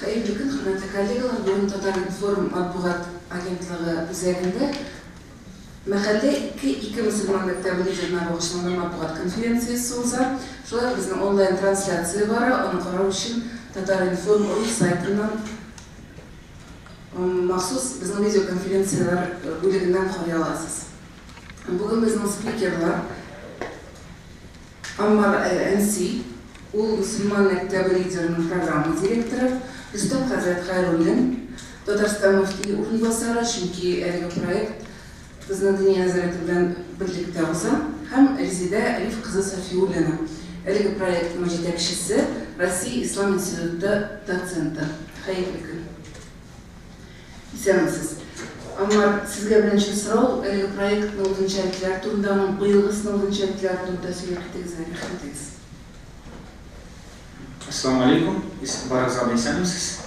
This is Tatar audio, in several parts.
Hayırlı gün, hürmetli kollegalar, bugün Tatar-Inform matbuat agentliği üzerinde mahalle iki Müslüman mektebi liderine bağışlanan matbuat konferansiyası olsa, şöyle bizim online translasiya var, onu karar için Tatar-Inform saytından mahsus bizim video konferansiyalar bölümünden koruya alasız. Bugün bizim spikerler Ammar El-Ensi, o Müslüman mektebi liderinin programı direktörü, Rüstem Hazret Hayrullin, Tatarstan Müftü Urunbasarı, çünkü erge proyekt bizden Dünya Nazareti bilen birlikte olsa, hem Rize'de Elif Kızı Safiyullina, erge proyektin yetekçisi Россия İslam İnstitütü doçenti. Hayırlı gün. İstemsiz. Ama sizge birinci soru, erge proyektin olgunçalıklar turunda, bu yılgısının olgunçalıklar turunda söyleyip rahmetiniz. Assalamu alaikum, Barak Zabeysenimsiz.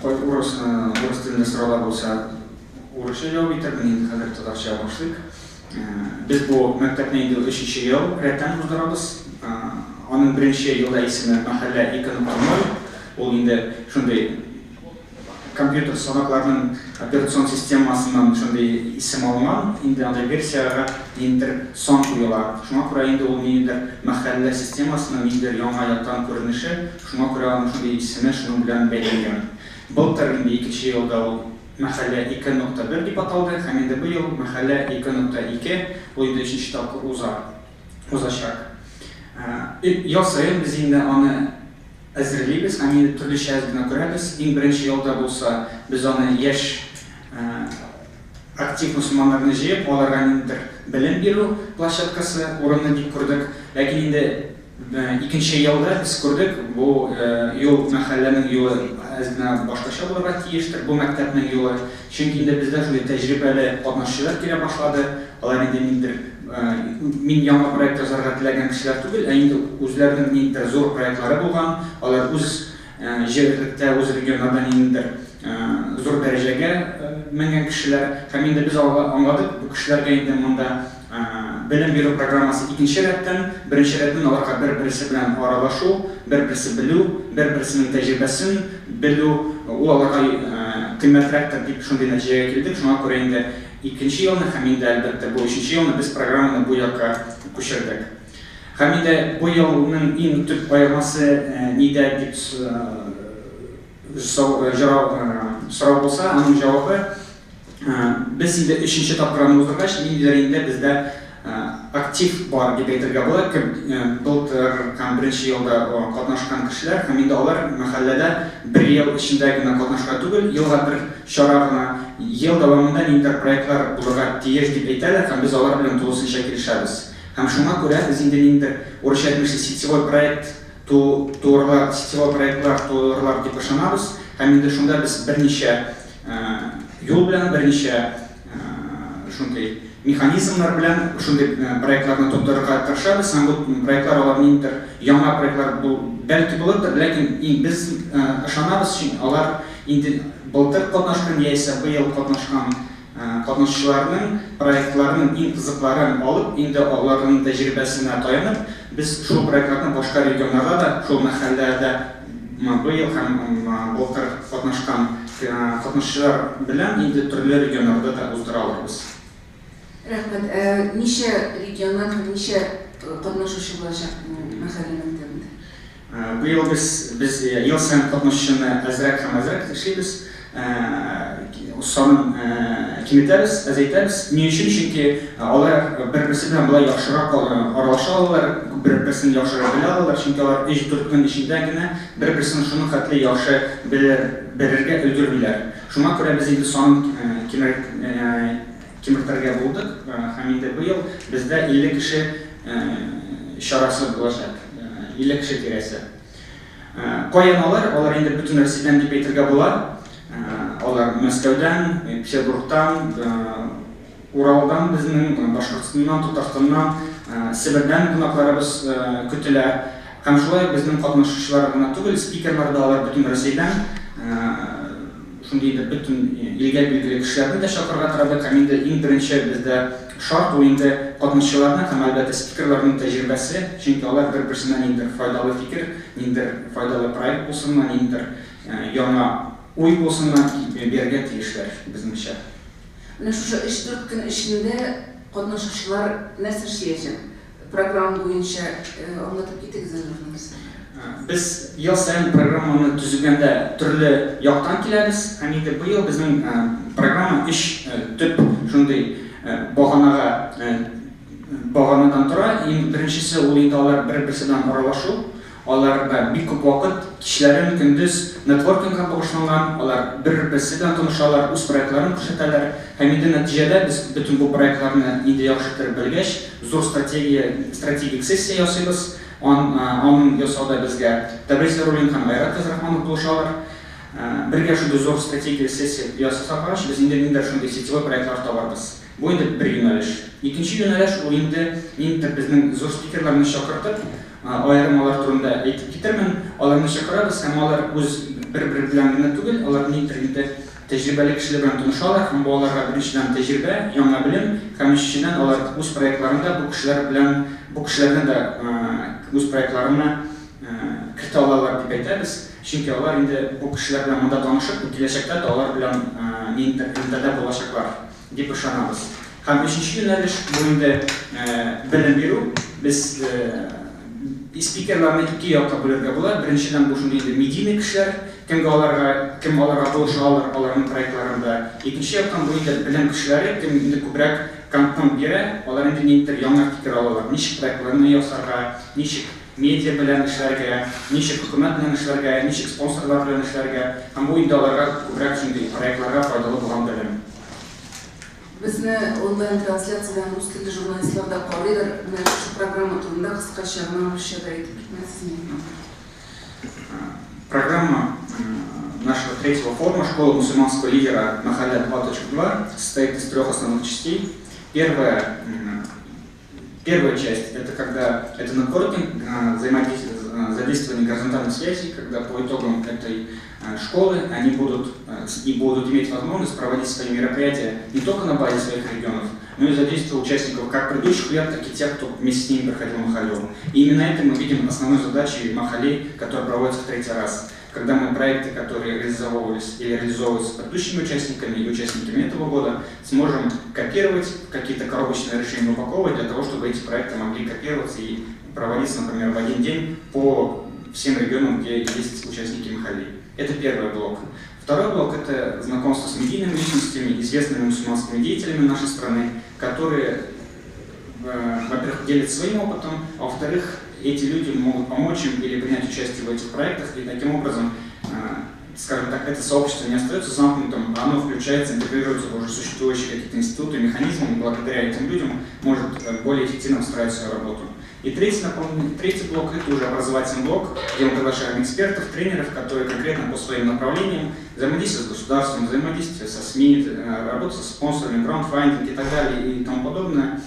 Orası dilinde sıralar olsa Urus'a yol bitirdiğini kadar Tatarşa'ya başladık. Biz bu mektepne indi 3. yıl retten uzdurabız. Onun birinci yılda ismi Mahalle 2.0. O indi şunday kompüter sanaklarının operasyon sistemasından şunday isim alınan, indi anday versiyaga indir son koyular. Şuna kura indi o indir mahalle sistemasının indir yana yatan görünüşü, şuna kura şunday ismi şunun bilen belirgen. Былтыр indi 2. yılda o Mahalle 2.1 dip ataldı, hem indi bu yıl Mahalle 2.2, o indi 3. etapı uzlaşacak. Yıl sayın biz indi onu әзірлейбіз, әмені түрлі шәзгіні көрәбіз. Ең бірінші елда болса, біз оны еш актив мұсылмандарын жиып, оларға ендір білім беру площадкасы орынны деп көрдік. Ләкин енді екінші елда біз көрдік, бұл ел мәхәлләнің елі әзгіні башқаша болуға тиештір, бұл мәктәпнің елі. Чөнки енді бізде шулай тәжірибелі қатнашчылар келе башлады. Алар енді ендір min яңа проект жазарга теләгән кешеләр түгел, ә инде үзләренең ниндидер зур проектлары булган, алар үз җирлектә, үз регионнарда ниндидер зур дәрәҗәгә менгән кешеләр. Һәм инде без аңладык, бу кешеләргә инде монда белем бирү программасы икенче рәттән, беренче рәттән аларга бер-берсе белән аралашу, бер-берсе белү, бер-берсенең тәҗрибәсен белү, ул аларга кыйммәтрәктер дип шундый нәтиҗәгә килдек. Шуңа күрә инде İkinci yılını hem indi elbette bu üçüncü yılını biz programını bu yaka köşerdik. Hem indi bu yılının en tüp ayırması neydi deyip soru olsa, onun cevabı biz indi üçüncü etap programını uzdurgaç, neydilerinde bizde aktif var gibi aytırga bular ki былтыр birinci yılda katnaşkan kişiler hem indi olar mahallede bir yıl içinde gene katnaşka түгел, yılga bir şaragına yıl davamında ниндидер проектлар булырга тиеш дип әйтәләр һәм biz алар белән тулысынча килешәбез. Һәм шуңа күрә без инде ниндидер урысча әйтмешчә сетевой проект сетевой проектлар турылар дип ышанабыз. Һәм инде шунда без берничә юл белән, берничә шундый механизмлар белән шундый проектларны топтырырга тырышабыз. Һәм бу проектлар алар ниндидер яңа проектлар бәлки булырдыр, ләкин без ышанабыз өчен алар инде былтыр катнашкан яисә быел катнашкан катнашчыларның проектларының иң кызыкларын алып, инде аларның тәҗрибәсенә таянып, без шул проектларны башка регионнарда да, шул мәхәлләдә быел һәм былтыр катнашкан катнашчылар белән инде төрле регионнарда да уздыра алырбыз. Рәхмәт. Ничә регионнан һәм ничә катнашучы булачак мәхәллә мәктәбендә? Быел без ел сайын катнашчыны әзрәк һәм әзрәк эшлибез. Санын киметәбез, әзәйтәбез. Ни өчен? Чөнки алар бер-берсе белән болай яхшырак аралаша алалар, бер-берсен яхшырак белә алалар, чөнки алар 3-4 көн эчендә генә бер-берсен шуның хәтле яхшы белергә өлгермиләр. Шуңа күрә без инде санын кимертергә булдык. Һәм инде быел бездә 50 кеше чарасы булачак. 50 кеше тирәсе. Каян алар? Алар инде бөтен Россиядән дип әйтергә була. Алар Мәскәүдән, Петербургтан, Уралдан, безнең Башкортстаннан, Татарстаннан, Себердән кунакларыбыз көтелә. Һәм шулай безнең катнашучылар гына түгел, спикерлар да алар бөтен Россиядән. Шундый бөтен илгә билгеле кешеләрне дә чакырырга тырышабыз. Һәм инде иң беренче бездә шарт ул инде катнашчыларның һәм әлбәттә спикерларның тәҗрибәсе, чөнки алар бер-берсеннән ниндидер файдалы фикер, ниндидер файдалы проект булсын, ниндидер яңа уй булсын бирергә тиешләр безнеңчә. Менә шушы 3-4 көн эчендә катнашучылар нәрсә эшләячәк? Программа буенча аңлатып китегез әле. Biz ел сайын программаны төзегәндә төрле яктан киләбез. Һәм инде быел безнең программа төп шундый баганадан тора. Беренчесе ул инде алар бер-берсе белән аралашу. Алар бик күп вакыт кичләрен көндез нетворкингка багышланган. Алар бер-берсе белән танышалар, үз проектларын күрсәтәләр. Һәм инде нәтиҗәдә без бөтен бу проектларны инде яхшы итеп белгәч, зур стратегик сессия ясыйбыз. Аның ясауда безгә Тәбриз Рулин һәм Айрат Казрахманов булышалар. Бергә шундый зур стратегик сессия ясасагач, без инде шундый сетевой проектлар табарбыз. Бу инде бер юнәлеш. Икенче юнәлеш ул инде безнең зур спикерларны чакыртып, аерымалар турында әйтеп китермен. Аларны чакырабыз һәм алар үз бер-бер белән генә түгел, алар инде тәҗрибәле кешеләр белән танышалар һәм бу аларга беренчедән тәҗрибә, яңа белем, һәм икенчедән алар үз проектларында бу кешеләрне дә үз проектларына кертә алалар дип әйтәбез. Чөнки алар инде бу кешеләр белән монда танышып, киләчәктә дә алар белән ниндидер булачаклар дип ышанабыз. Һәм өченче юнәлеш бу инде белем бирү. Без спикерларны ике якка бүләргә була. Беренчедән бу шундый медийный кешеләр, кем аларга булыша аларның проектларында. Икенче яктан бу инде белем кешеләре, кем инде күбрәк контент бирә, алар инде ниндидер яңа фикер алалар. Ничек проектларны ясарга, ничек медиа белән эшләргә, ничек хөкүмәт белән эшләргә, ничек спонсорлар белән эшләргә. Һәм бу инде аларга күбрәк шундый проектларга файдалы булган белем. Безне онлайн трансляциядан рус телле журналистлар да карыйлар. Менә шу программа турында кыскача гына әйтеп китмәсезме? Программа нашего третьего форума «Школа мусульманского лидера Махалля 2.2» состоит из 3 основных частей. Первая часть – это нетворкинг, задействование горизонтальных связей, когда по итогам этой школы они будут иметь возможность проводить свои мероприятия не только на базе своих регионов, но и задействовать участников как предыдущих лет, так и тех, кто вместе с ними проходил Махаллю. И именно это мы видим основной задачей Махаллей, которая проводится в 3-й раз. Когда мы проекты, которые реализовывались или реализовываются предыдущими участниками и участниками этого года, сможем копировать, какие-то коробочные решения упаковывать для того, чтобы эти проекты могли копироваться и проводиться, например, в один день по всем регионам, где есть участники Махалли. Это первый блок. Второй блок – это знакомство с медийными личностями, известными мусульманскими деятелями нашей страны, которые, во-первых, делятся своим опытом, а во-вторых, эти люди могут помочь им или принять участие в этих проектах, и таким образом, скажем так, это сообщество не остается замкнутым, а оно включается, интегрируется в уже существующие какие-то институты, механизмы, и благодаря этим людям может более эффективно устраивать свою работу. И третий блок – это уже образовательный блок, где мы приглашаем экспертов, тренеров, которые конкретно по своим направлениям, взаимодействие с государством, взаимодействие со СМИ, работа со спонсорами, граундфандинг и так далее и тому подобное,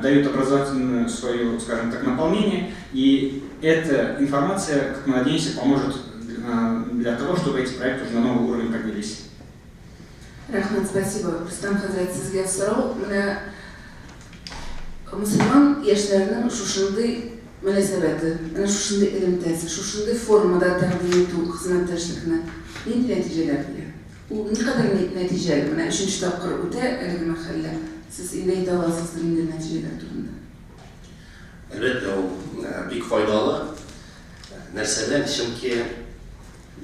дают образовательную свою, скажем так, наполнение, и эта информация, как мы надеемся, поможет для того, чтобы эти проекты уже на новый уровень поднялись. Рахмат, спасибо. Рустам Хазрат, сезгә сорау. Менә мусульман яшьләренең шушындый мөнәсәбәте, менә шушындый элемтәсе, шушындый формада тәкъдим итү хезмәттәшлекне нинди нәтиҗәләр бирә? Ул никадәр нәтиҗәле? Менә 3-нче тапкыр үтә әлеге мәхәллә. Siz инде әйтә аласызdır инде нәтиҗәләр турында. Әлбәттә, ул бик файдалы нәрсәдән, чөнки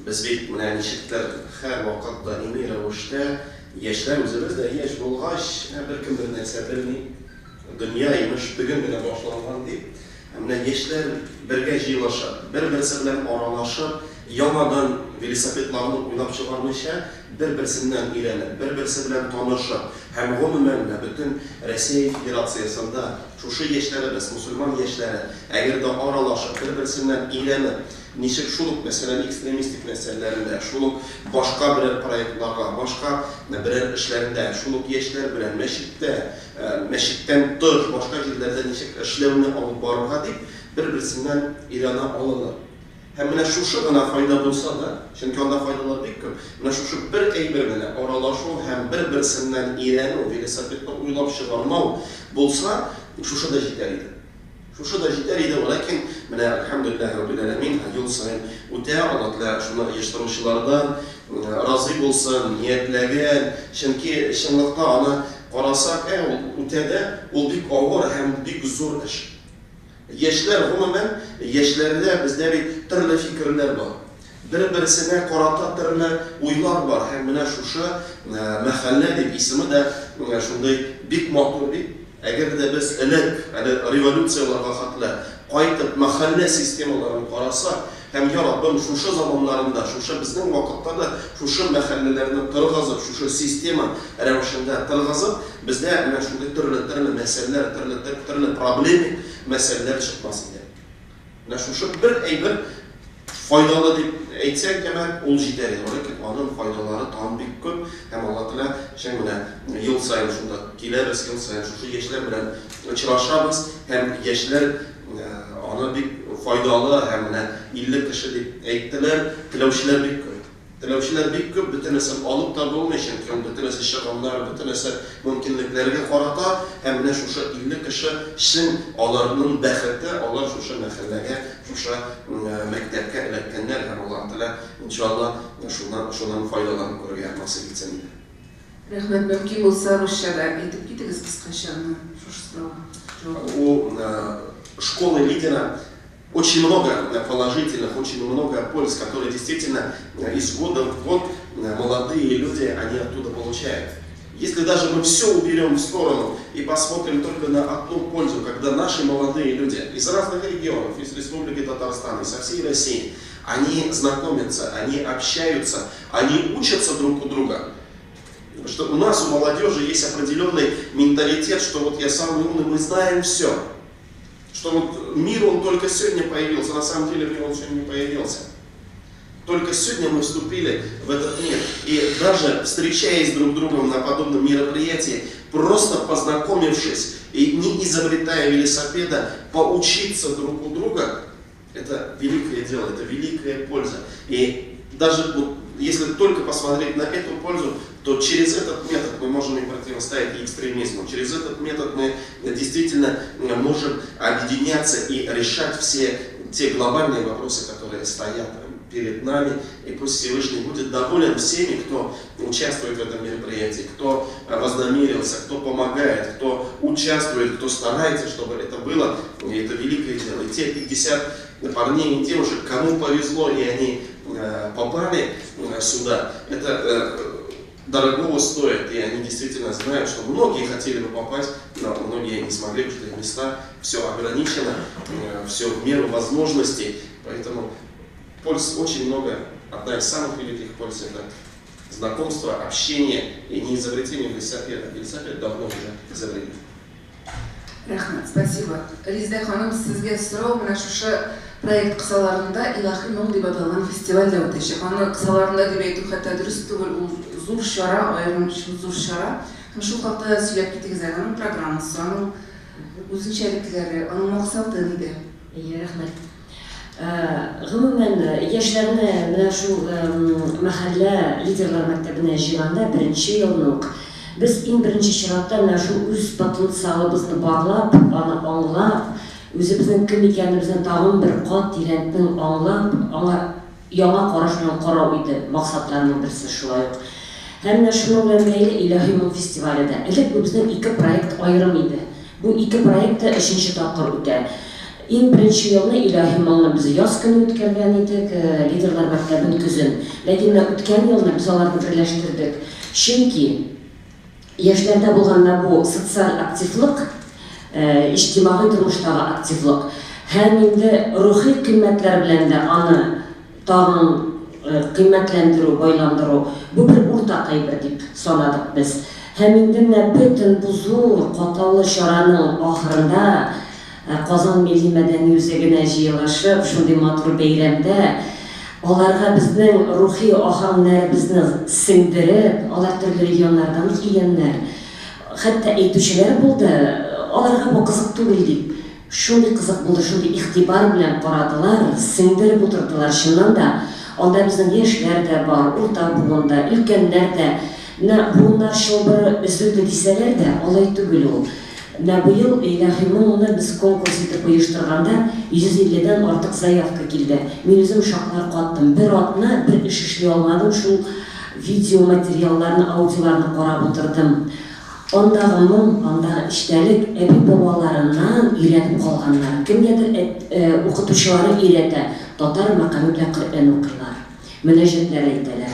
без бит менә ничектер һәр вакыт даими рәвештә яшьләр үзебез дә яшь булгач, беркем бер нәрсә белми, дөнья имеш бүген генә башланган дип, менә яшьләр бергә җыелышып, бер-берсе белән аралашып, яңадан велосипедларны уйлап чыгармыйча, бер-берсеннән өйрәнеп, бер-берсе белән танышып, һәм гомумән бөтен Россия Федерациясында шушы яшьләребез, мусульман яшьләре, әгәр дә аралашып, бер-берсеннән өйрәнеп, ничек шул ук мәсәлән экстремистик мәсьәләләрендә, шул ук башка берәр проектларга, башка берәр эшләрендә, шул ук яшьләр белән мәчеттән тыш, башка җирләрдә ничек эшләүне алып барырга дип, бер-берсеннән өйрәнә алалар. Hem менә шушы гына файда булса да, чөнки анда файдалар бик күп. Менә шушы бер әйбер белән аралашу һәм бер-берсеннән өйрәнү, велосипедны уйлап чыгармау булса, шушы да җитәр иде. Шушы да җитәр иде, ләкин менә әлхәмдүлиллаһи раббил аләмин, ел саен үтә алатлар, шуны оештыручылардан разый булсын, ниятләгән, чөнки чынлыкта аны карасак, ул үтәдә, ул бик авыр һәм бик зур эш. Яшьләр гомумән, яшьләрдә бездә бит төрле фикерләр бар. Бер-берсенә карата төрле уйлар бар. Һәм менә шушы мәхәллә дип исеме дә шундый бик матур бит. Әгәр дә без элек революцияларга хәтле кайтып мәхәллә системаларын карасак, һәм я Раббым шушы заманнарында, шушы безнең вакытта да шушы мәхәлләләрне тыргызып, шушы система рәвешендә тыргызып, бездә менә шундый төрле мәсьәләләр, төрле проблемы мәсьәләләр чыкмас иде. Менә шушы бер әйбер файдалы дип әйтсәк, димәк, ул җитәр иде. Ләкин аның файдалары тагын бик күп. Һәм Алла Тәгалә шәң менә ел саен шунда киләбез, ел саен шушы яшьләр белән очрашабыз, һәм яшьләр аны бик файдалы һәм менә 50 кеше дип әйттеләр. Теләүчеләр бик күп. Теләүчеләр бик күп, бөтенесен алып та булмый, чөнки бөтенесе чыганнар, бөтенесе мөмкинлекләргә карата, һәм менә шушы 50 кеше өчен аларның бәхете, алар шушы мәхәлләгә, шушы мәктәпкә эләккәннәр, һәм Алла Тәгалә иншалла шуннан файдаланып күрергә насыйп итсен иде. Рәхмәт, мөмкин булса русчада әйтеп китегез кыскача шушы сорауга. У школы лидера очень много положительных, очень много польз, которые действительно из года в год молодые люди, они оттуда получают. Если даже мы все уберем в сторону и посмотрим только на одну пользу, когда наши молодые люди из разных регионов, из Республики Татарстан, со всей России, они знакомятся, они общаются, они учатся друг у друга. Что у нас, у молодежи, есть определенный менталитет, что вот я самый умный, мы знаем все. Что вот мир, он только сегодня появился, на самом деле мир, он еще не появился. Только сегодня мы вступили в этот мир. И даже встречаясь друг с другом на подобном мероприятии, просто познакомившись и не изобретая велосипеда, поучиться друг у друга, это великое дело, это великая польза. И даже вот, если только посмотреть на эту пользу, то через этот метод мы можем и противостоять экстремизму. Через этот метод мы действительно можем объединяться и решать все те глобальные вопросы, которые стоят перед нами. И пусть Всевышний будет доволен всеми, кто участвует в этом мероприятии, кто вознамерился, кто помогает, кто участвует, кто старается, чтобы это было. И это великое дело. И те 50 парней и девушек, кому повезло, и они попали сюда, это дорогого стоит, и они действительно знают, что многие хотели бы попасть, но многие не смогли, потому что места все ограничено, все в меру возможностей, поэтому польз очень много. Одна из самых великих польз — это знакомство, общение и не изобретение велосипеда. Велосипед давно уже изобретен. Рахмат, спасибо. Резида ханым, сезгә сорау, менә шушы проект кысаларында Илаһи моң дип аталган фестивальдә үтәчәк. Аны кысаларында дип әйтү хәтта дөрес түгел, ул зур чара, аерым зур чара. Һәм шул хакта сөйләп китегез, аның программасы, аның үзенчәлекләре, аның максаты нидә? Рәхмәт. Гомумән, яшьләрне менә шул мәхәллә лидерлар мәктәбенә җыйганда беренче елны без иң беренче чиратта менә шул үз потенциалыбызны барлап, аны аңлап, үзебезнең кем икәнебезне тагын бер кат тирәнтен аңлап, аңа яңа караш белән карау иде максатларның берсе шулай ук. Һәм менә шуның белән бәйле Илаһи моң фестивале дә. Элек бу безнең ике проект аерым иде. Бу ике проектта 3нче тапкыр үтә. Иң беренче елны Илаһи моңны без яз көне үткәргән идек, лидерлар мәктәбен көзен. Ләкин үткән елны без аларны берләштердек. Чөнки яшьләрдә булганда бу социаль активлык, иҗтимагый тормыштагы активлык һәм инде рухи кыйммәтләр белән дә аны тагын кыйммәтләндерү, байландыру, бу бер уртак әйбер дип санадык без. Һәм инде менә бөтен бу зур каталлы чараның ахырында Казан милли мәдәни үзәгенә җыелышып, шундый матур бәйрәмдә аларга безнең рухи ахаңнарыбызны сеңдереп, алар төрле регионнардан килгәннәр. Хәтта әйтүчеләр булды, аларга бу кызык түгел дип. Шундый кызык булды, шундый игътибар белән карадылар, сеңдереп утырдылар чыннан да. Анда безнең яшьләр дә бар, урта буында, өлкәннәр дә. Буыннар шылбыры өзелде дисәләр дә, алай түгел ул. Быел Илаһимовна без конкурс итеп оештырганда 150-дән артык заявка килде. Мин үзем шаклар каттым. Бер атна бер эш эшли алмадым, шул видео материалларны, аудиоларны карап утырдым. Андагы моң, андагы эчтәлек әби бабаларыннан өйрәнеп калганнар. Кемгәдер укытучылары өйрәтә, татар мәкаме белән Коръән укыйлар, мөнәҗәтләр әйтәләр.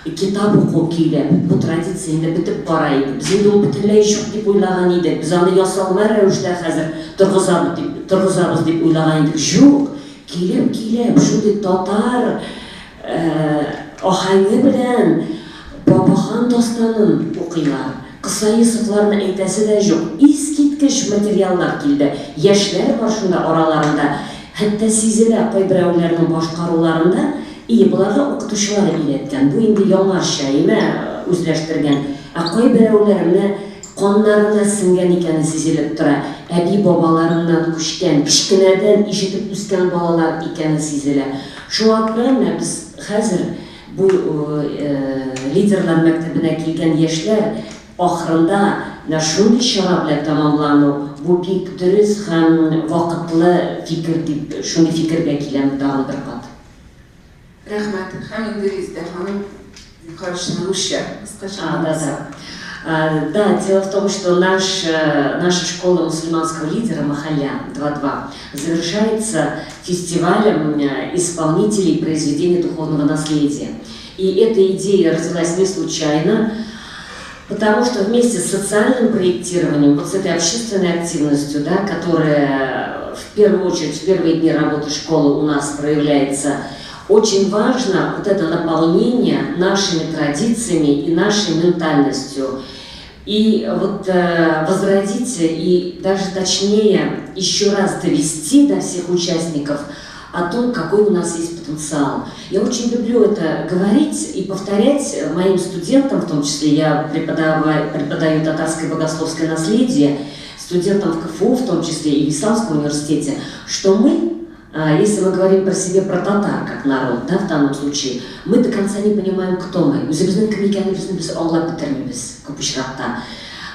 Китап уку килә, бу традиция инде бетеп бара иде. Без инде ул бөтенләй юк дип уйлаган идек. Без аны ясалма рәвештә хәзер торгызабыз дип уйлаган идек. Юк, килеп, шундый татар ахаңы белән Бабахан дастанын укыйлар. Кыса йосыфларны әйтәсе дә юк. Искиткеч материаллар килде. Яшьләр бар шунда араларында. Хәтта сизелә кайберәүләрнең башкаруларында буларга укытучылар өйрәткән. Бу инде яңарча үзләштергән. Кайберәүләр каннарына сеңгән икәне сизелеп тора. Әби бабаларыннан күчкән, кичкенәдән ишетеп үскән балалар икәне сизелә. Шуңа күрә без хәзер бу лидерлар мәктәбенә килгән яшьләр ахырында шундый чара белән тамамлану, бу бик дөрес һәм вакытлы фикер дип, шундый фикергә киләм тагын бер кат. Рәхмәт. Һәм инде Резеда ханым карашына Русия. Да, дело в том, что наша школа мусульманского лидера Махалля 2.2 завершается фестивалем исполнителей произведений духовного наследия. И эта идея родилась не случайно, потому что вместе с социальным проектированием, вот с этой общественной активностью, да, которая в первую очередь в первые дни работы школы у нас проявляется, очень важно вот это наполнение нашими традициями и нашей ментальностью. И вот возродить и даже точнее еще раз довести до всех участников о том, какой у нас есть потенциал. Я очень люблю это говорить и повторять моим студентам, в том числе я преподаю татарское богословское наследие, студентам в КФУ, в том числе и в Исламском университете, что мы, если мы говорим про себя, про татар, как народ, да, в данном случае, мы до конца не понимаем, кто мы.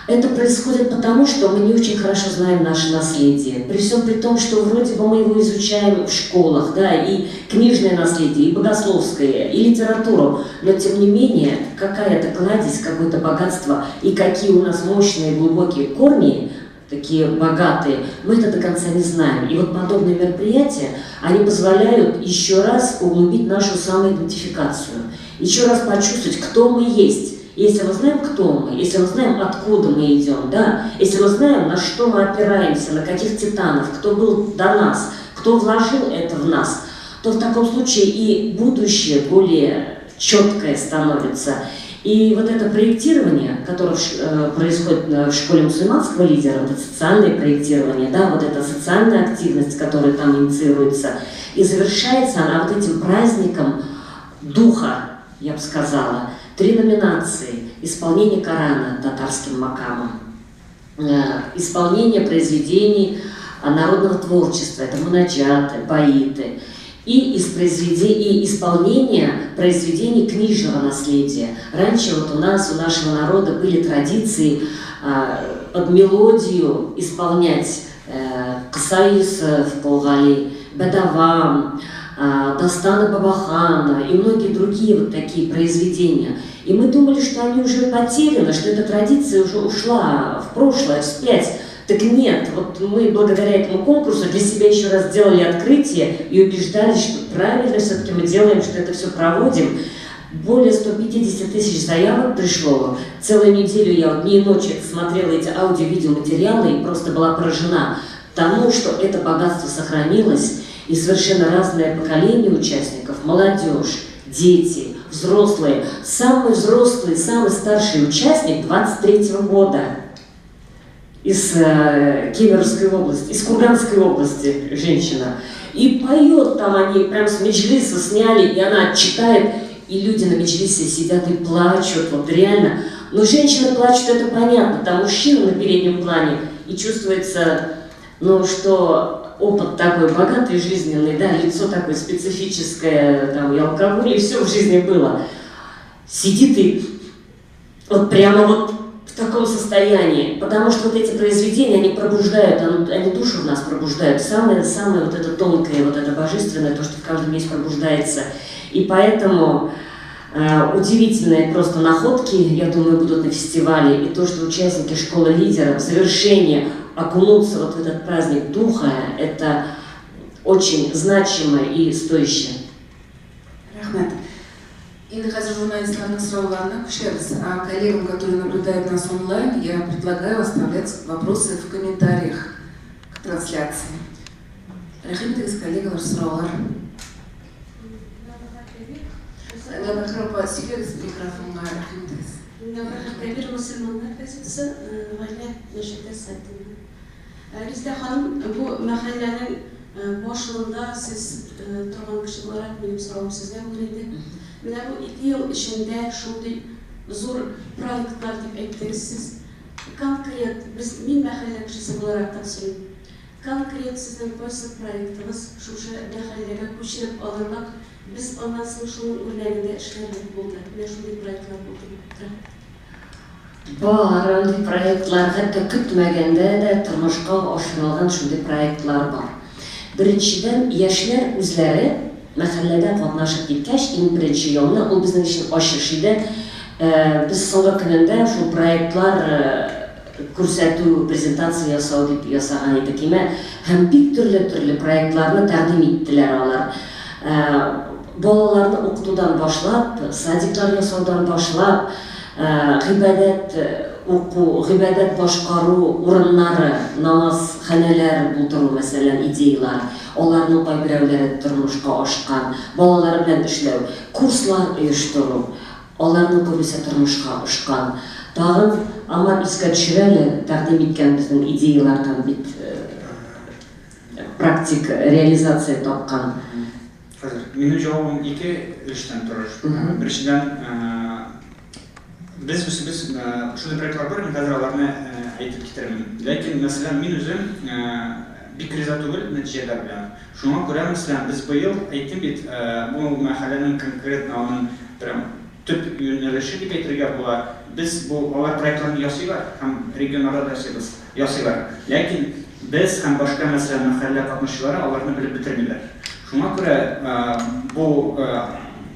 Это происходит потому, что мы не очень хорошо знаем наше наследие. При всем при том, что вроде бы мы его изучаем в школах, да, и книжное наследие, и богословское, и литературу, но тем не менее, какая-то кладезь, какое-то богатство, и какие у нас мощные глубокие корни, такие богатые, мы это до конца не знаем. И вот подобные мероприятия, они позволяют еще раз углубить нашу самоидентификацию, еще раз почувствовать, кто мы есть. Если мы знаем, кто мы, если мы знаем, откуда мы идем, да, если мы знаем, на что мы опираемся, на каких титанов, кто был до нас, кто вложил это в нас, то в таком случае и будущее более четкое становится. И вот это проектирование, которое происходит в школе мусульманского лидера, вот это социальное проектирование, да, вот эта социальная активность, которая там инициируется, и завершается она вот этим праздником духа, я бы сказала. 3 номинации: исполнение Корана татарским макамом, исполнение произведений народного творчества, это мунаджаты, баиты, и исполнение произведений книжного наследия. Раньше вот у нашего народа были традиции под мелодию исполнять Кыса Юсуф Болгали, Бадавам, Дастана Бабахана и многие другие вот такие произведения. И мы думали, что они уже потеряны, что эта традиция уже ушла в прошлое, вспять. Так нет, вот мы благодаря этому конкурсу для себя еще раз сделали открытие и убеждались, что правильно все-таки мы делаем, что это все проводим. Более 150 тысяч заявок пришло. Целую неделю я дни и ночи смотрела эти аудио-видеоматериалы и просто была поражена тому, что это богатство сохранилось. И совершенно разное поколение участников, молодежь, дети, взрослые. Самый взрослый, самый старший участник 23-го года из Кемеровской области, из Курганской области женщина. И поет там, они прям с меджлиса сняли, и она читает, и люди на меджлисе сидят и плачут, вот реально. Но женщины плачут, это понятно, там мужчина на переднем плане, и чувствуется но что опыт такой богатый, жизненный, да, лицо такое специфическое, там и алкоголь, и все в жизни было. Сидит и вот прямо вот в таком состоянии, потому что вот эти произведения, они пробуждают, они душу в нас пробуждают, самое вот это тонкое, вот это божественное, то, что в каждом есть, пробуждается. И поэтому удивительные просто находки, я думаю, будут на фестивале, и то, что участники школы лидеров в завершении окунуться вот в этот праздник духа, это очень значимо и стоящее. Рахмет. Инде хазыр журналистларның сұрауларына көшеміз. Коллегам, которые наблюдают нас онлайн, я предлагаю оставлять вопросы в комментариях к трансляции. Рахмет, коллегалар, сұраулар. Микрофонға рахмет. Кабир мусульмандар газетасы гаилә нәшрият сайтында. Резидә ханым, бу мәхәлләнең башлığында сез торган кеше буларак минем соравым сезгә булыр иде. Менә бу 2 ел эчендә шундый зур проектлар дип әйттегез сез. Конкрет, мин мәхәллә кешесе буларак тапсырыйм. Конкрет сезнең кайсы проектыгыз шушы мәхәлләгә күчереп алырлык, biz ondan sonra şunun ürünlerinde işlerlik buldu. Ve şunun proyektler buldu. Бар, андый проектлар, хәтта көтмәгәндә дә тормышка ашырылган шундый проектлар бар. Беренчедән, яшьләр үзләре мәхәлләдә катнашып киткәч, иң беренче елны ул безнең өчен ачыш иде. Без соңгы көнендә шул проектлар күрсәтү, презентация ясау дип ясаган идек. Һәм бик төрле проектларны тәкъдим иттеләр алар. Балаларны укытудан башлап, садиклар ясаудан башлап, гыйбадәт уку, гыйбадәт башкару урыннары, намаз хәнәләр булдыру мәсәлән идеялар, аларның кайберәүләре тормышка ашкан, балалар белән эшләү, курслар оештыру, аларның күбесе тормышка ашкан. Тагын Амар искә төшерәле тәкъдим иткән безнең идеялардан бит практик реализация тапкан. Менің жауабым екі үштен тұрыр. Біріншіден, біз шуды проектлар бар, мен қазір аларны айтып кетіремін. Ләкин, мәселен, мен өзім бик риза түгел нәтижелер белән. Шуңа күрә, мәселен, біз быел әйттем бит, бұл мәхәлләнең конкретно аның төп юнәлеше дип әйтергә була. Біз бұл алар проектларны ясыйлар, һәм регионалда ясыйлар. Ләкин біз һәм башка мәселен мәхәллә катнашчылары аларны белеп бетермиләр. Шуңа күрә бу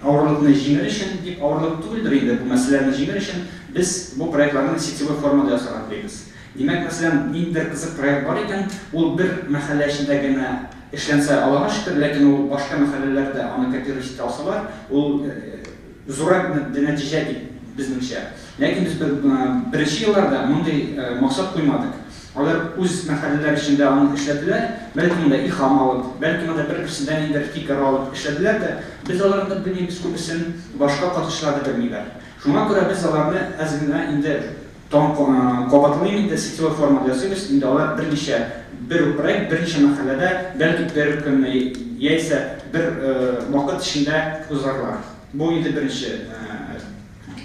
авырлыкны җиңәр өчен дип авырлык түгелдер инде бу мәсьәләне җиңәр өчен без бу проектларны сетевой формада ясарга телибез. Димәк, мәсәлән, ниндидер кызык проект бар икән, ул бер мәхәллә эчендә генә эшләнсә Аллага шөкер, ләкин ул башка мәхәлләләрдә аны копировать итә алсалар, ул зуррак нәтиҗә дип безнеңчә. Ләкин без беренче елларда мондый максат куймадык. Алар үз мәхәлләләр эчендә аны эшләделәр, бәлки монда илһам алып, бәлки монда бер-берсеннән ниндидер фикер алып эшләделәр дә, без аларны белмибез, күбесен башка катнашчылар да белмиләр. Шуңа күрә без аларны әзгенә инде кабатлыйм инде сетевой формада ясыйбыз, инде алар бер проект берничә мәхәлләдә, бәлки бер көнне яисә бер вакыт эчендә узарлар. Бу инде беренче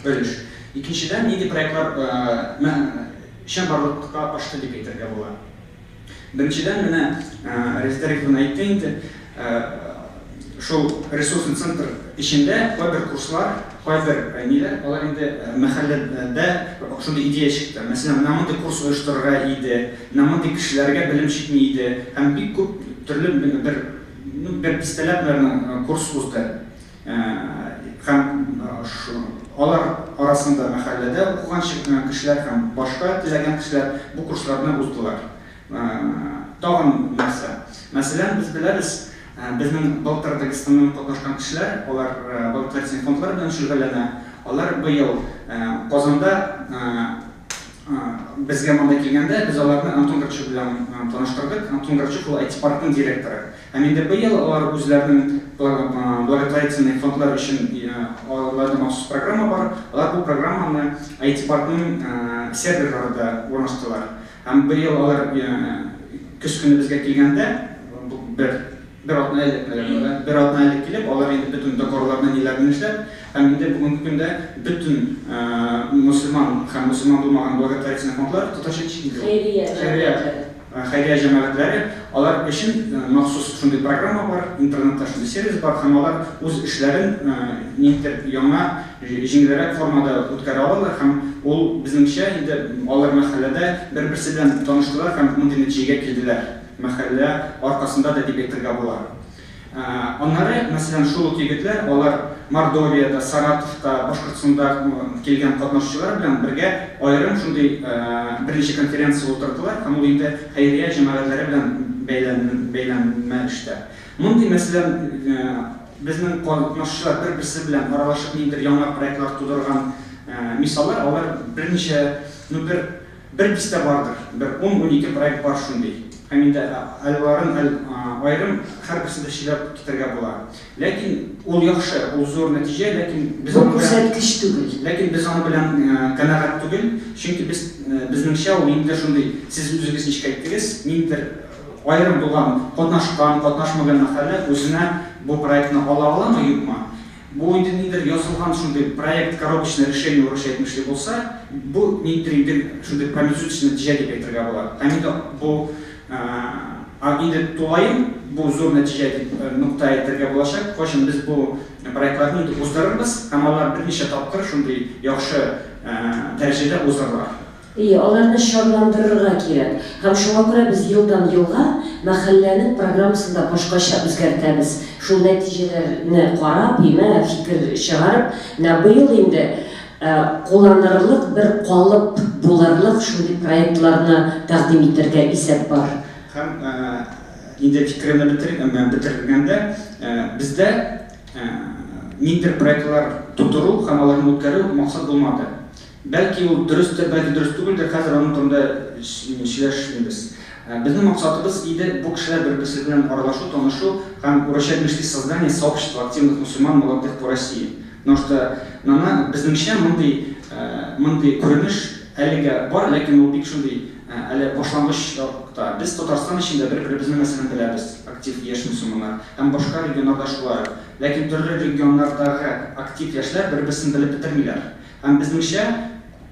бөлеш. Икенчедән, нинди проектлар Шәм барлыкка ашты дип әйтергә була. Беренчедән, менә Резидә әйтте инде, шул ресурсный центр эчендә кайбер курслар, кайбер ниләр, алар инде мәхәлләдә шундый идея чыкты. Мәсәлән, мондай курс оештырырга иде, мондай кешеләргә белем җитми иде, һәм бик күп төрле бер дистәләп курс узды. Һәм алар арасында мәхәлләдә укыган кешеләр һәм башка теләгән кешеләр бу курсларны уздылар. Тагын нәрсә. Мәсәлән, без беләбез, безнең былтыр Дагыстаннан катнашкан кешеләр, алар благотворительный фондлар белән шөгыльләнә. Алар быел Казанда безгә монда килгәндә, біз аларны Антон Горчук белән таныштырдык. Антон Горчук ул IT паркның директоры. Һәм инде быел алар үзләренең благотворительный фондлар өчен аларда махсус программа бар. Алар бу программаны IT паркның серверларында урнаштылар. Һәм быел алар көз көне безгә килгәндә, бер атна килеп, алар инде бөтен договорларны ниләрне эшләп, һәм инде бүгенге көндә бөтен мөселман һәм мөселман булмаган благотворительный фондлар тоташа хәйрия хайрия җәмәгатьләре, алар өчен махсус шундый программа бар, интернетта шундый сервис бар, һәм алар үз эшләрен ниндидер яңа җиңелрәк формада үткәрә алалар, һәм ул безнеңчә инде алар мәхәлләдә бер-берсе белән таныштылар һәм мондый нәтиҗәгә килделәр. Мәхәллә аркасында да дип әйтергә була. Аннары, мәсәлән, шул ук егетләр, алар Мордовияда, Саратовта, Башкортстанда килгән катнашучылар белән бергә аерым шундый берничә конференция утырдылар, һәм ул инде хайрия җәмәгатьләре белән бәйләнмә эштә. Мондый, мәсәлән, безнең катнашучылар бер-берсе белән аралашып ниндидер яңа проектлар тудырган мисаллар, алар берничә, бер дистә бардыр, бер 10-12 проект бар шундый. Һәм инде аларын аерым һәрберсе дә сөйләп китәргә була. Ләкин ул яхшы, ул зур нәтиҗә, ләкин без аны белән канәгать түгел, чөнки безнеңчә ул инде шундый, сез үзегез ничек әйттегез, ниндидер аерым булган, катнашкан, катнашмаган мәхәллә үзенә бу проектны ала аламы, юкмы? Бу инде ниндидер язылган шундый проект, коробочное решение урысча әйтмешли булса, бу ниндидер шундый промежуточный нәтиҗә дип әйтергә була. Һәм инде бу инде тулайым, бу зур нәтиҗә дип нукта әйтергә булачак. Кайчан без бу проектларны инде уздырырбыз, һәм алар берничә тапкыр шундый яхшы дәрәҗәдә уздырылар. Аларны шатландырырга кирәк. Һәм шуңа күрә без елдан-елга мәхәлләнең программасын башкача үзгәртәбез. Шул нәтиҗәләрне карап, фикер чыгарып, быел инде кулланырлык бер калып булырлык шундый проектларны тәкъдим итәргә исәп бар. Һәм инде фикерне бетергәндә, бездә ниндидер проектлар тудыру һәм аларны үткәрү максат булмады. Бәлки ул дөрестер, бәлки дөрес түгелдер, хәзер аның турында сөйләшмибез. Безнең максатыбыз иде бу кешеләр бер-берсе белән аралашу, танышу һәм урысча әйтмешли создание сообщества активных мусульман молодых по России. Потому что безнеңчә мондый күренеш әлегә бар, ләкин ул бик шундый әле башлангыч чакта. Без Татарстан эчендә бер-беребезне мәсәлән беләбез, актив яшь мусульманнар, һәм башка регионнарда шулай. Ләкин төрле регионнардагы актив яшьләр бер-берсен белеп бетермиләр. Һәм безнеңчә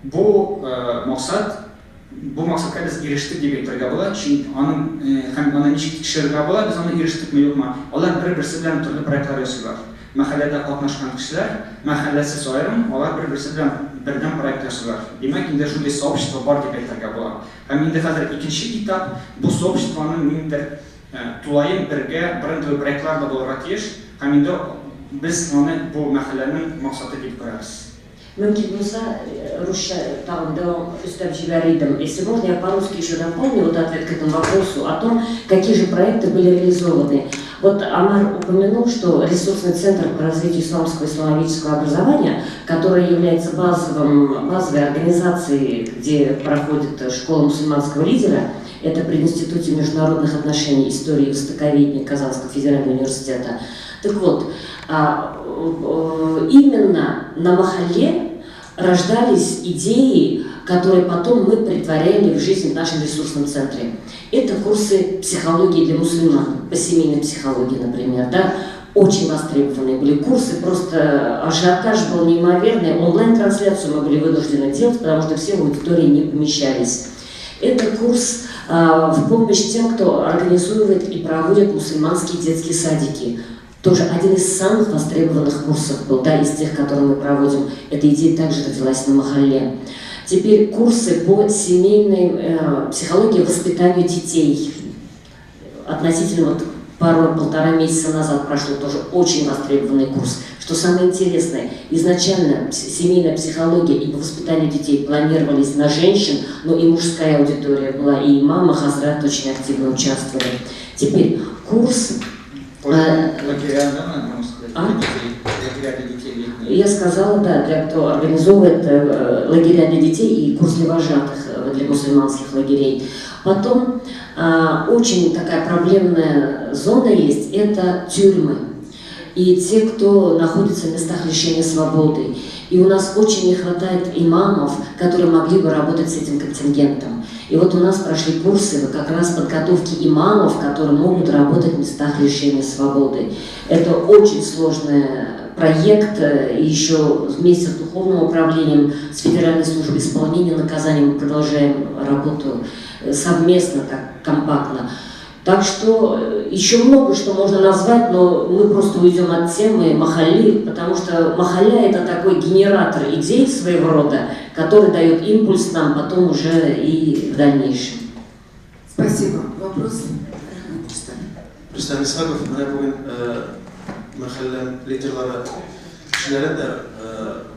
бу максатка без ирештек дип әйтергә була, чөнки аны ничек тикшерергә була, без аны ирештекме юкмы? Алар бер-берсе белән төрле проектлар ясыйлар. Мәхәлләдә катнашкан кешеләр, мәхәлләсез аерым, алар бер-берсе белән бердәм проект ясыйлар. Димәк, инде шундый сообщество бар дип әйтергә була. Һәм инде хәзер икенче этап, бу сообществоның ниндидер тулайым бергә брендовый проектлар да булырга тиеш, һәм инде без аны бу мәхәлләнең максаты дип күрәбез. Мөмкин булса, русча тагын да өстәп җибәридем. Если можно, я по-русски еще напомню ответ к этому вопросу о том, какие же проекты были реализованы. Вот Амар упомянул, что ресурсный центр по развитию исламского и исламоведческого образования, который является базовой организацией, где проходит школа мусульманского лидера, это при Институте международных отношений, истории и востоковедения Казанского федерального университета. Так вот, именно на Махалле рождались идеи, которые потом мы претворяли в жизнь в нашем ресурсном центре. Это курсы психологии для мусульман, по семейной психологии, например, да? Очень востребованные были курсы, просто ажиотаж был неимоверный, онлайн-трансляцию мы были вынуждены делать, потому что все в аудитории не помещались. Это курс в помощь тем, кто организует и проводит мусульманские детские садики. Тоже один из самых востребованных курсов был, да, из тех, которые мы проводим. Эта идея также родилась на Махалле. Теперь курсы по семейной психологии воспитанию детей. Относительно полтора месяца назад прошел тоже очень востребованный курс. Что самое интересное, изначально семейная психология и по воспитанию детей планировались на женщин, но и мужская аудитория была, и мама, хазрат очень активно участвовали. Теперь курс... Я сказала, да, для кто организовывает лагеря для детей и курс для вожатых для мусульманских лагерей. Потом очень такая проблемная зона есть, это тюрьмы. И те, кто находится в местах лишения свободы. И у нас очень не хватает имамов, которые могли бы работать с этим контингентом. И вот у нас прошли курсы как раз подготовки имамов, которые могут работать в местах лишения свободы. Это очень сложная проект еще вместе с духовным управлением, с Федеральной службой исполнения наказаний мы продолжаем работу совместно, так компактно. Так что еще много что можно назвать, но мы просто уйдем от темы махалли, потому что махалля – это такой генератор идей своего рода, который дает импульс нам потом уже и в дальнейшем. Спасибо. Вопрос? Рустам Исхаков, менә бүген мәхәллә лидерлары кешеләрен дә,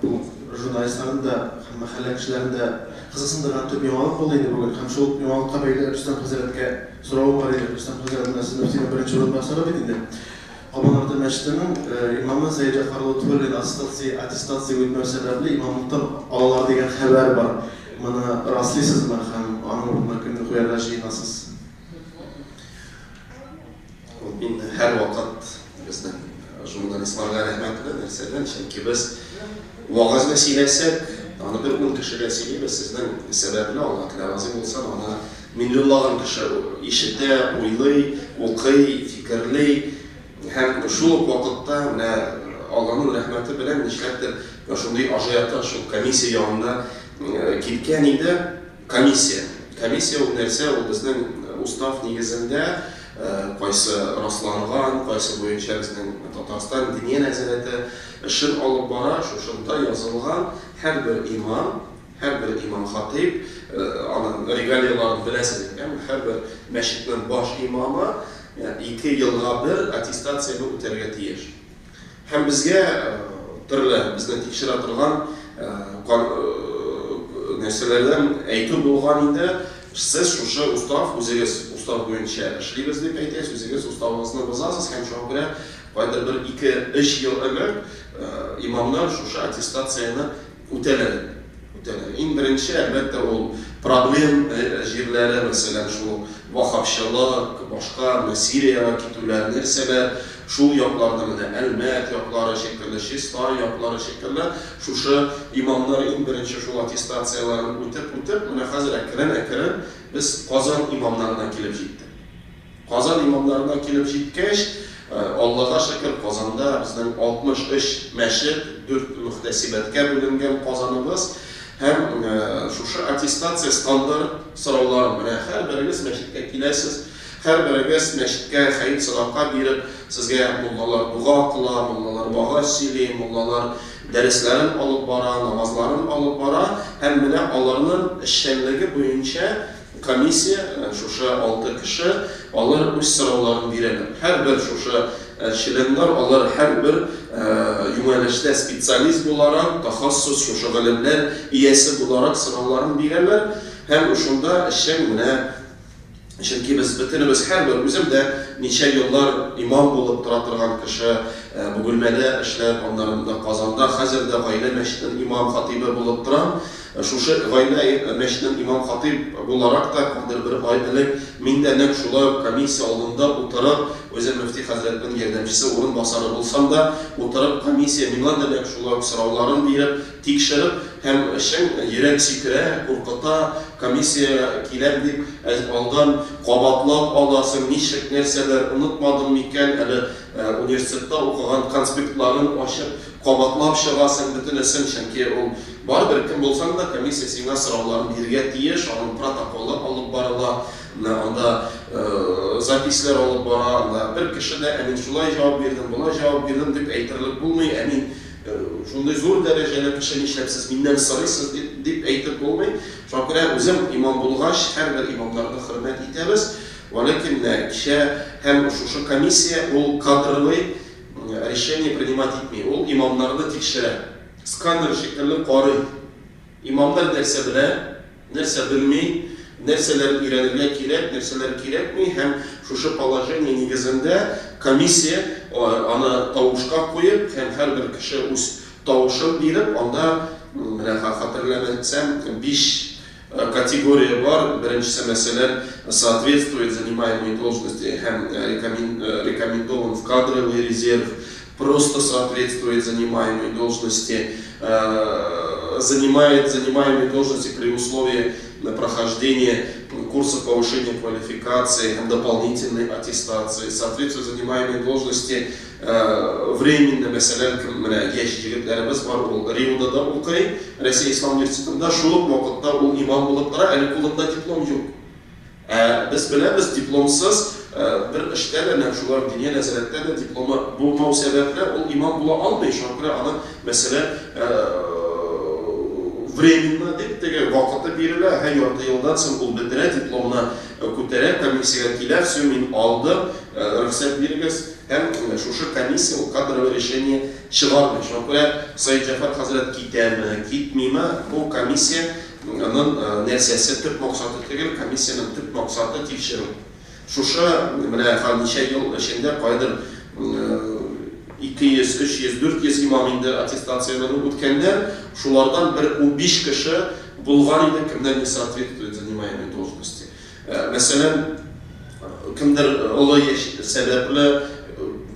бу журналистларын да, һәм мәхәллә кешеләрен дә кызыксындырган төп яңалык булды инде бүген. Һәм шул яңалыкка бәйле Рустам хәзрәткә соравым бар иде. Рустам хәзрәт менә сезнең мөфтинең беренче урынбасары бит инде. Кабанорда мәчетенең имамы Сәйид Җәфәр Турлин аттестация үтмәү сәбәпле имамлыктан алалар дигән хәбәр бар. Моны раслыйсызмы һәм аның урынына кемне куярга җыенасыз? Мин һәр вакыт безнең журналистларга рәхмәт белән нәрсәдән, чөнки без вагызны сөйләсәк, аны бер 10 кешегә сөйлибез, сезнең сәбәпле Алла разый булса, аны миллионлаган кеше ишетә, уйлый, укый, фикерлей. Һәм шул ук вакытта менә Алланың рәхмәте белән нишләптер шундый ажиотаж шул комиссия янында киткән иде. Комиссия ул нәрсә, ул безнең устав нигезендә кайсы расланган, кайсы буенча безнең Татарстан диния нәзарәте эшен алып бара, шушында язылган һәрбер имам хатиб, аның регалияларын беләсез икән, һәрбер мәчетнең баш имамы 2 елга бер аттестацияны үтәргә тиеш. Һәм безгә төрле безне тикшерә торган нәрсәләрдән әйтү булган инде, сез шушы устав буенча эшлибез дип әйтәсез, үзегез уставыгызны бозасыз һәм шуңа күрә кайдыр бер 2-3 ел элек имамнар шушы аттестацияны үтәләр. Иң беренче әлбәттә ул проблем җирләре, мәсәлән, шул вахабчылык, башка Сириягә китүләр, нәрсәләр, шул якларда менә Әлмәт яклары шикелле, Чистай яклары шикелле, шушы имамнар иң беренче шул аттестацияларын үтеп, менә хәзер әкрен без Казан имамнарына килеп җиттек. Казан имамнарына килеп җиткәч, Аллаһка шөкер, Казанда безнең 63 мәчет, 4 мөхтәсибәткә бүленгән Казаныбыз. Һәм шушы аттестация стандарт сорауларын менә һәрберегез мәчеткә киләсез, һәрберегез мәчеткә хәйр садака биреп, сезгә муллалар дуга кыла, муллалар вагыз сөйли, муллалар дәресләрен алып бара, намазларын алып бара, һәм менә аларның эшчәнлеге буенча комиссия, шушы 6 кеше, алар үз сорауларын бирәләр. Һәрбер шушы членнар, алар һәрбер юнәлештә специалист буларак, тахассус шушы гыйлемләр иясе буларак сорауларын бирәләр. Һәм шунда эшчән менә чөнки без бөтенебез һәрбер үзем дә ничә еллар имам булып тора торган кеше, Бүгелмәдә эшләп, аннан да Казанда, хәзер дә гаилә мәчетенең имам хатибы булып торам. Шушы гаилә мәчетенең имам хатиб буларак та кадәр бер ай элек мин дә нәкъ шулай комиссия алдында утырып, өзем мөфти хәзрәтнең ярдәмчесе урынбасары булсам да, утырып комиссия миңа да нәкъ шулай сорауларын биреп, тикшереп, һәм эшең йөрәк сикерә, куркыта, комиссия киләм дип алдан кабатлап аласың, ничек нәрсәләр онытмадым микән, әле университетта укыган конспектларын ачып, кабатлап чыгасың бөтенесен, чөнки ул барбер кем булсаң да комиссия сиңа сорауларын бирергә тиеш, аның протоколы алып барыла, анда запислар алып бара, анда бер кеше дә мин шулай җавап бирдем, булай җавап бирдем дип әйтерлек булмый, мин шундай зур дәрәҗәле кеше нишләпсез, миннән сорыйсыз дип әйтеп булмый. Шуңа күрә үзем имам булгач, һәрбер имамнарны хөрмәт итәбез. Ләкин кичә һәм шушы комиссия ул кадровый решение принимать итми. Ул имамнарны тикшерә. Сканер шикелле карый. Имамдар нәрсә белә, нәрсә белми, нәрсәләр өйрәнергә кирәк, нәрсәләр кирәкми, һәм шушы положение нигезендә комиссия аны тавышка куеп, һәм һәрбер кеше үз тавышын биреп, анда хәтерләмәсәм 5 категория бар. Беренчесе мәсәлән соответствует занимаемой должности, һәм рекомендован в кадровый резерв, просто соответствует занимаемой должности, занимает занимаемые должности при условии прохождения курсов повышения квалификации, дополнительной аттестации, соответствует занимаемой должности в временно mesela genç jigitlerimiz var, o Rio'da da okuyor, Rusya İslam Üniversitesi'nde şu vakitte o imam bulutlara eli kolunda diplom yok. Biz bilemiz diplomsuz bir işlerle şular dünya nezaretinde de diploma bulma sebeple o imam bula almıyor. Şarkıra ana mesela временно deyip de vakitte biriyle her yarıda yıldan sonra ol bildire diplomuna kutere komisyaya kiler sömin aldı ruhsat birimiz hem şu komisya o kadrovi решение çıkardı. Şarkıra Sayın Cafer Hazret gitmeme bu komisyanın nersesi Türk maksatı değil, komisyanın Türk maksatı tekşirim. Şuşa neçe yıl içinde kaydır 200, 300, 400 imamında attestasyonlarını ötkenler, şulardan bir 15 kişi bulgan idi kimden ne соответствует занимаемой должности. Mesela kimdir olay sebeple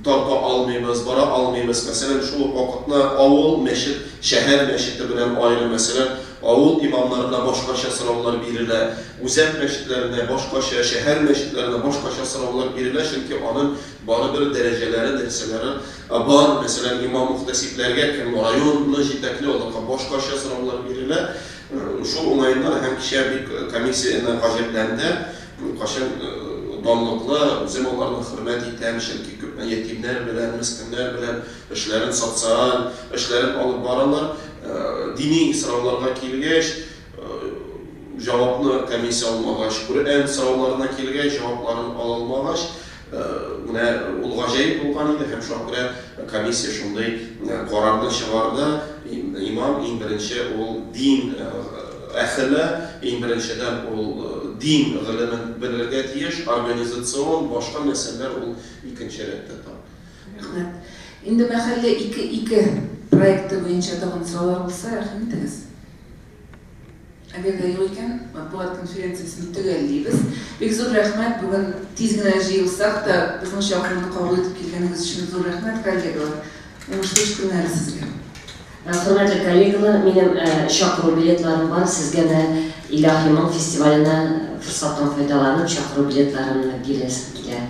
tarta almayımız, bara almayımız. Mesela şu vakitte avul meşit, şehir meşiti bilen ayrı mesela avul imamlarına başka sınavlar verirler, uzak meşitlerine başka şehir meşitlerine başka sınavlar verirler. Çünkü onun bana bir dereceleri, derseleri var. Mesela imam muhtasiplerge kim rayonla jitekli olarak başka sınavlar verirler. Şu olayından hem kişiye bir komisyonun acetlendi, kaşın donlukla bizim onlarla hürmet ettiğim çünkü köpmen yetimler bilen, miskinler bilen, işlerin sosyal, işlerin alıp baralar, dini sınavlarına kilgeç, cevaplı komisyon almağaç, Kur'an sınavlarına kilgeç, cevapların alınmağaç, ulğacayip olğan idi, hem şu an komisyon şunday kararlı çıkardı, imam en birinci o din ehli, en birinciden o din gılımın bilirge tiyiş, organizasyon, başka meseleler o ikinci redde tabi. Şimdi mahalle iki proyekti boyunca tağın sorular olsa rahmetiniz. Eğer de yokken matbuat konferansiyasını tügelliybiz. Pek zor rahmet, bugün tizgin olsak da bizim şahını kabul edip kelgeniz için zor rahmet kollegalar. Umuş günler sizge. Hürmetli kollegalar, benim şakru biletlerim var. Sizge de İlahi İmam Festivali'ne fırsattan faydalanıp şakru biletlerimle gelesizler.